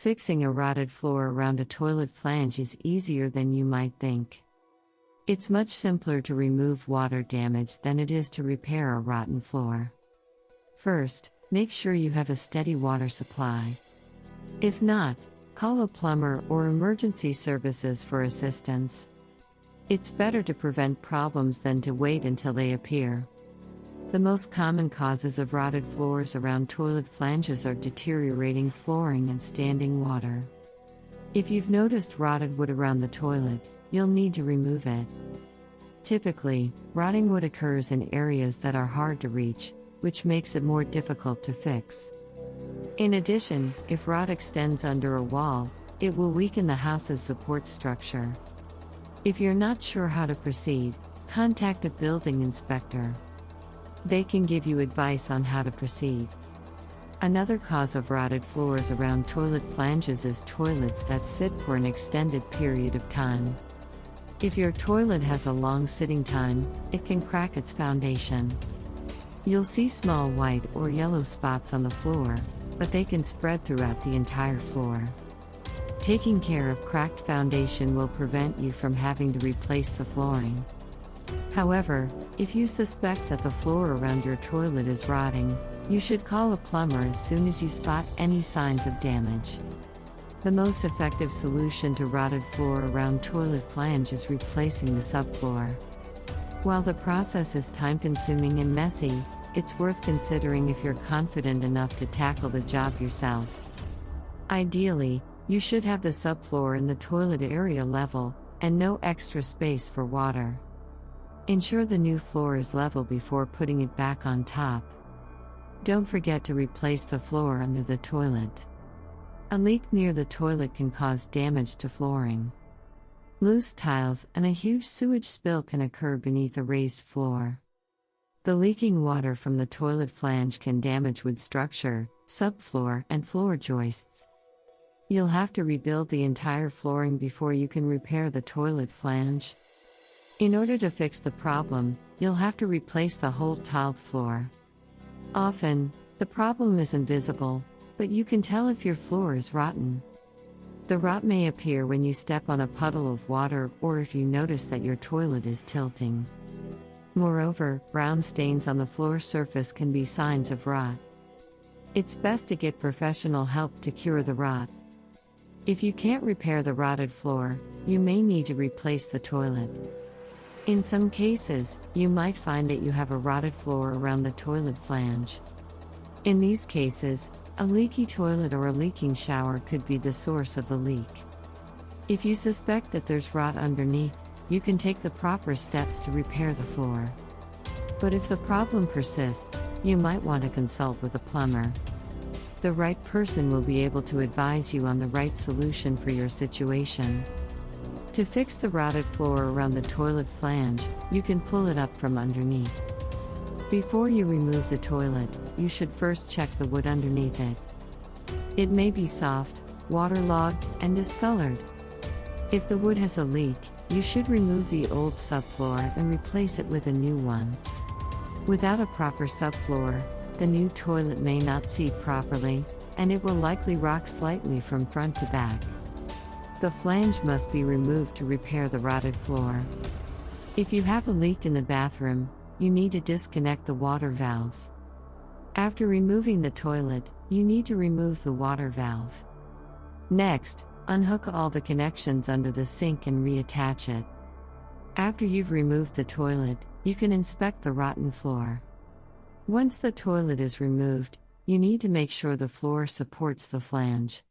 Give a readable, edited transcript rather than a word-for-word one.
Fixing a rotted floor around a toilet flange is easier than you might think. It's much simpler to remove water damage than it is to repair a rotten floor. First, make sure you have a steady water supply. If not, call a plumber or emergency services for assistance. It's better to prevent problems than to wait until they appear. The most common causes of rotted floors around toilet flanges are deteriorating flooring and standing water. If you've noticed rotted wood around the toilet, you'll need to remove it. Typically, rotting wood occurs in areas that are hard to reach, which makes it more difficult to fix. In addition, if rot extends under a wall, it will weaken the house's support structure. If you're not sure how to proceed, contact a building inspector. They can give you advice on how to proceed. Another cause of rotted floors around toilet flanges is toilets that sit for an extended period of time. If your toilet has a long sitting time, it can crack its foundation. You'll see small white or yellow spots on the floor, but they can spread throughout the entire floor. Taking care of cracked foundation will prevent you from having to replace the flooring. However, if you suspect that the floor around your toilet is rotting, you should call a plumber as soon as you spot any signs of damage. The most effective solution to rotted floor around toilet flange is replacing the subfloor. While the process is time-consuming and messy, it's worth considering if you're confident enough to tackle the job yourself. Ideally, you should have the subfloor in the toilet area level, and no extra space for water. Ensure the new floor is level before putting it back on top. Don't forget to replace the floor under the toilet. A leak near the toilet can cause damage to flooring. Loose tiles and a huge sewage spill can occur beneath a raised floor. The leaking water from the toilet flange can damage wood structure, subfloor, and floor joists. You'll have to rebuild the entire flooring before you can repair the toilet flange. In order to fix the problem, you'll have to replace the whole tiled floor. Often, the problem is invisible, but you can tell if your floor is rotten. The rot may appear when you step on a puddle of water or if you notice that your toilet is tilting. Moreover, brown stains on the floor surface can be signs of rot. It's best to get professional help to cure the rot. If you can't repair the rotted floor, you may need to replace the toilet. In some cases, you might find that you have a rotted floor around the toilet flange. In these cases, a leaky toilet or a leaking shower could be the source of the leak. If you suspect that there's rot underneath, you can take the proper steps to repair the floor. But if the problem persists, you might want to consult with a plumber. The right person will be able to advise you on the right solution for your situation. To fix the rotted floor around the toilet flange, you can pull it up from underneath. Before you remove the toilet, you should first check the wood underneath it. It may be soft, waterlogged, and discolored. If the wood has a leak, you should remove the old subfloor and replace it with a new one. Without a proper subfloor, the new toilet may not seat properly, and it will likely rock slightly from front to back. The flange must be removed to repair the rotted floor. If you have a leak in the bathroom, you need to disconnect the water valves. After removing the toilet, you need to remove the water valve. Next, unhook all the connections under the sink and reattach it. After you've removed the toilet, you can inspect the rotten floor. Once the toilet is removed, you need to make sure the floor supports the flange.